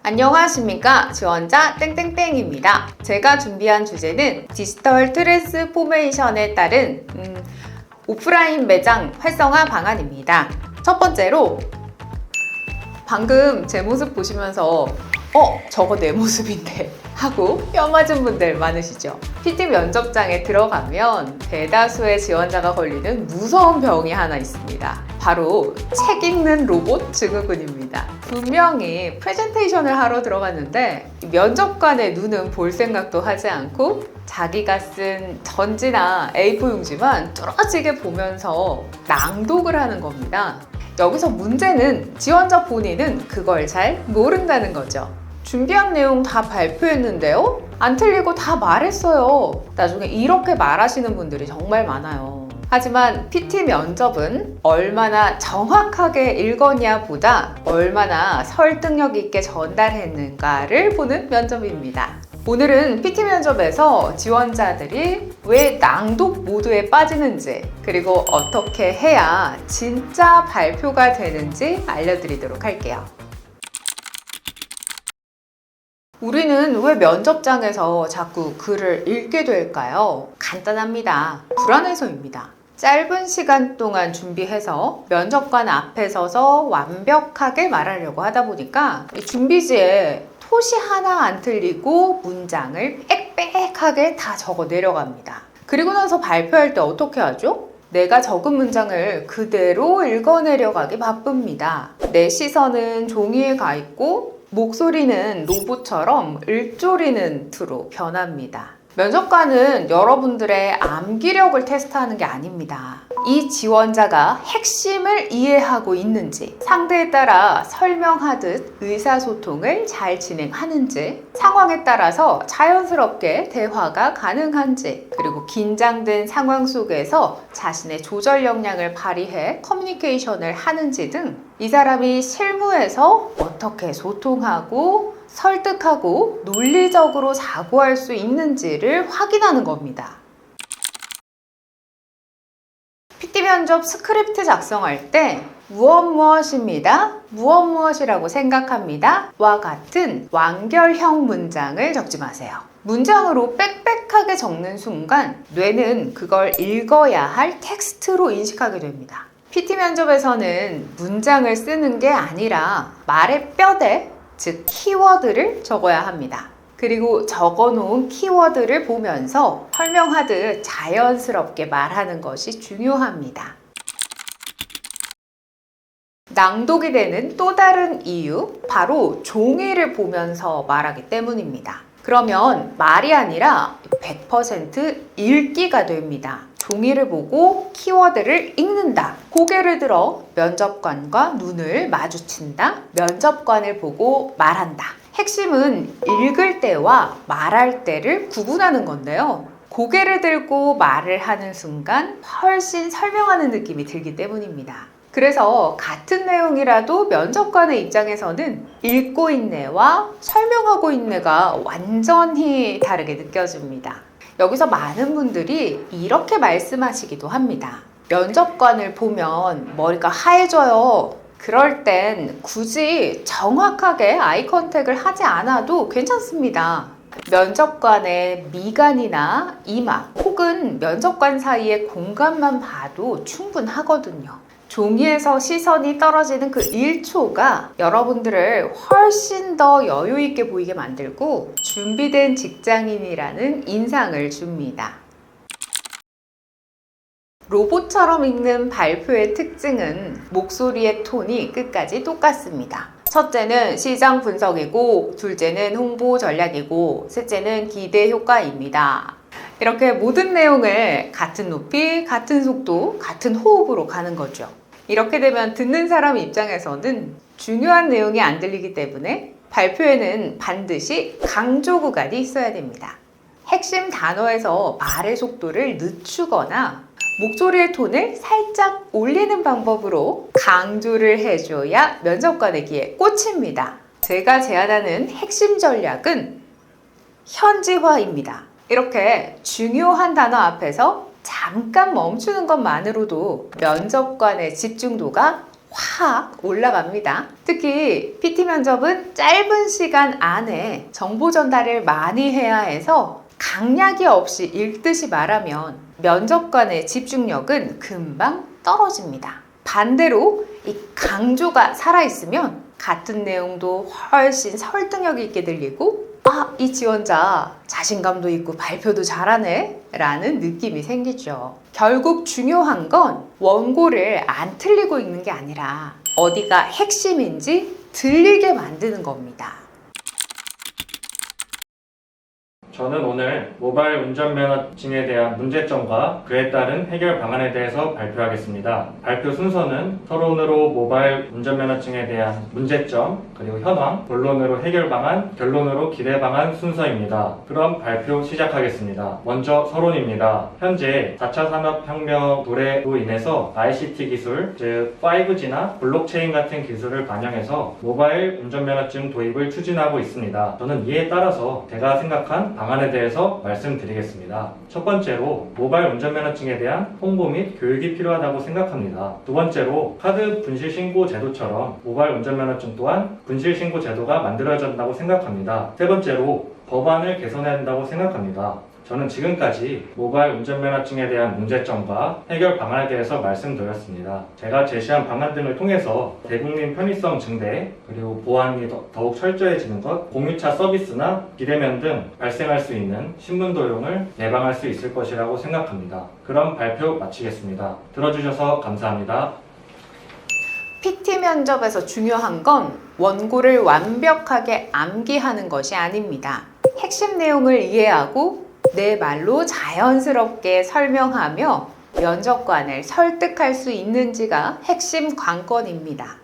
안녕하십니까, 지원자 땡땡땡입니다. 제가 준비한 주제는 디지털 트랜스포메이션에 따른 오프라인 매장 활성화 방안입니다. 첫 번째로, 방금 제 모습 보시면서 저거 내 모습인데 하고 뼈 맞은 분들 많으시죠? PT 면접장에 들어가면 대다수의 지원자가 걸리는 무서운 병이 하나 있습니다. 바로 책 읽는 로봇 증후군입니다. 분명히 프레젠테이션을 하러 들어갔는데 면접관의 눈은 볼 생각도 하지 않고 자기가 쓴 전지나 A4 용지만 뚫어지게 보면서 낭독을 하는 겁니다. 여기서 문제는 지원자 본인은 그걸 잘 모른다는 거죠. 준비한 내용 다 발표했는데요? 안 틀리고 다 말했어요. 나중에 이렇게 말하시는 분들이 정말 많아요. 하지만 PT 면접은 얼마나 정확하게 읽었냐 보다 얼마나 설득력 있게 전달했는가를 보는 면접입니다. 오늘은 PT 면접에서 지원자들이 왜 낭독 모드에 빠지는지, 그리고 어떻게 해야 진짜 발표가 되는지 알려드리도록 할게요. 우리는 왜 면접장에서 자꾸 글을 읽게 될까요? 간단합니다. 불안해서입니다. 짧은 시간 동안 준비해서 면접관 앞에 서서 완벽하게 말하려고 하다 보니까 준비지에 토시 하나 안 틀리고 문장을 빽빽하게 다 적어 내려갑니다. 그리고 나서 발표할 때 어떻게 하죠? 내가 적은 문장을 그대로 읽어내려가기 바쁩니다. 내 시선은 종이에 가 있고 목소리는 로봇처럼 을조리는 투로 변합니다. 면접관은 여러분들의 암기력을 테스트하는 게 아닙니다. 이 지원자가 핵심을 이해하고 있는지, 상대에 따라 설명하듯 의사소통을 잘 진행하는지, 상황에 따라서 자연스럽게 대화가 가능한지, 그리고 긴장된 상황 속에서 자신의 조절 역량을 발휘해 커뮤니케이션을 하는지 등 이 사람이 실무에서 어떻게 소통하고 설득하고 논리적으로 사고할 수 있는지를 확인하는 겁니다. PT 면접 스크립트 작성할 때 무엇입니다, 무엇이라고 생각합니다 와 같은 완결형 문장을 적지 마세요. 문장으로 빽빽하게 적는 순간 뇌는 그걸 읽어야 할 텍스트로 인식하게 됩니다. PT 면접에서는 문장을 쓰는 게 아니라 말의 뼈대, 즉 키워드를 적어야 합니다. 그리고 적어놓은 키워드를 보면서 설명하듯 자연스럽게 말하는 것이 중요합니다. 낭독이 되는 또 다른 이유, 바로 종이를 보면서 말하기 때문입니다. 그러면 말이 아니라 100% 읽기가 됩니다. 종이를 보고 키워드를 읽는다. 고개를 들어 면접관과 눈을 마주친다. 면접관을 보고 말한다. 핵심은 읽을 때와 말할 때를 구분하는 건데요. 고개를 들고 말을 하는 순간 훨씬 설명하는 느낌이 들기 때문입니다. 그래서 같은 내용이라도 면접관의 입장에서는 읽고 있네와 설명하고 있네가 완전히 다르게 느껴집니다. 여기서 많은 분들이 이렇게 말씀하시기도 합니다. 면접관을 보면 머리가 하얘져요. 그럴 땐 굳이 정확하게 아이 컨택을 하지 않아도 괜찮습니다. 면접관의 미간이나 이마 혹은 면접관 사이의 공간만 봐도 충분하거든요. 종이에서 시선이 떨어지는 그 1초가 여러분들을 훨씬 더 여유 있게 보이게 만들고 준비된 직장인이라는 인상을 줍니다. 로봇처럼 읽는 발표의 특징은 목소리의 톤이 끝까지 똑같습니다. 첫째는 시장 분석이고, 둘째는 홍보 전략이고, 셋째는 기대 효과입니다. 이렇게 모든 내용을 같은 높이, 같은 속도, 같은 호흡으로 가는 거죠. 이렇게 되면 듣는 사람 입장에서는 중요한 내용이 안 들리기 때문에 발표에는 반드시 강조 구간이 있어야 됩니다. 핵심 단어에서 말의 속도를 늦추거나 목소리의 톤을 살짝 올리는 방법으로 강조를 해줘야 면접관의 귀에 꽂힙니다. 제가 제안하는 핵심 전략은 현지화입니다. 이렇게 중요한 단어 앞에서 잠깐 멈추는 것만으로도 면접관의 집중도가 확 올라갑니다. 특히 PT 면접은 짧은 시간 안에 정보 전달을 많이 해야 해서 강약이 없이 읽듯이 말하면 면접관의 집중력은 금방 떨어집니다. 반대로 이 강조가 살아있으면 같은 내용도 훨씬 설득력 있게 들리고 이 지원자 자신감도 있고 발표도 잘하네 라는 느낌이 생기죠. 결국 중요한 건 원고를 안 틀리고 읽는 게 아니라 어디가 핵심인지 들리게 만드는 겁니다. 저는 오늘 모바일 운전면허증에 대한 문제점과 그에 따른 해결 방안에 대해서 발표하겠습니다. 발표 순서는 서론으로 모바일 운전면허증에 대한 문제점, 그리고 현황, 본론으로 해결 방안, 결론으로 기대 방안 순서입니다. 그럼 발표 시작하겠습니다. 먼저 서론입니다. 현재 4차 산업혁명 도래로 인해서 ICT 기술, 즉 5G나 블록체인 같은 기술을 반영해서 모바일 운전면허증 도입을 추진하고 있습니다. 저는 이에 따라서 제가 생각한 방안에 대해서 말씀드리겠습니다. 첫 번째로 모바일 운전면허증에 대한 홍보 및 교육이 필요하다고 생각합니다. 두 번째로 카드 분실신고 제도처럼 모바일 운전면허증 또한 분실신고 제도가 만들어진다고 생각합니다. 세 번째로 법안을 개선해야 한다고 생각합니다. 저는 지금까지 모바일 운전면허증에 대한 문제점과 해결 방안에 대해서 말씀드렸습니다. 제가 제시한 방안 등을 통해서 대국민 편의성 증대, 그리고 보안이 더욱 철저해지는 것, 공유차 서비스나 비대면 등 발생할 수 있는 신문 도용을 예방할 수 있을 것이라고 생각합니다. 그럼 발표 마치겠습니다. 들어주셔서 감사합니다. PT 면접에서 중요한 건 원고를 완벽하게 암기하는 것이 아닙니다. 핵심 내용을 이해하고 내 말로 자연스럽게 설명하며 면접관을 설득할 수 있는지가 핵심 관건입니다.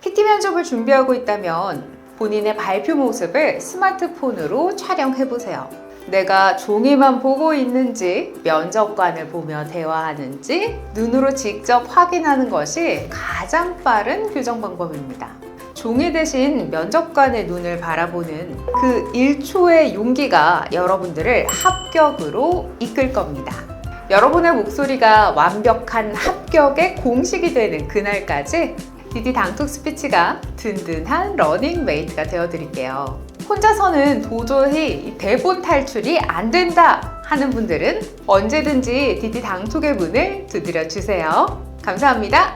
PT 면접을 준비하고 있다면 본인의 발표 모습을 스마트폰으로 촬영해보세요. 내가 종이만 보고 있는지, 면접관을 보며 대화하는지 눈으로 직접 확인하는 것이 가장 빠른 교정 방법입니다. 종이 대신 면접관의 눈을 바라보는 그 1초의 용기가 여러분들을 합격으로 이끌 겁니다. 여러분의 목소리가 완벽한 합격의 공식이 되는 그날까지 디디 당톡 스피치가 든든한 러닝 메이트가 되어드릴게요. 혼자서는 도저히 대본 탈출이 안 된다 하는 분들은 언제든지 디디 당톡의 문을 두드려 주세요. 감사합니다.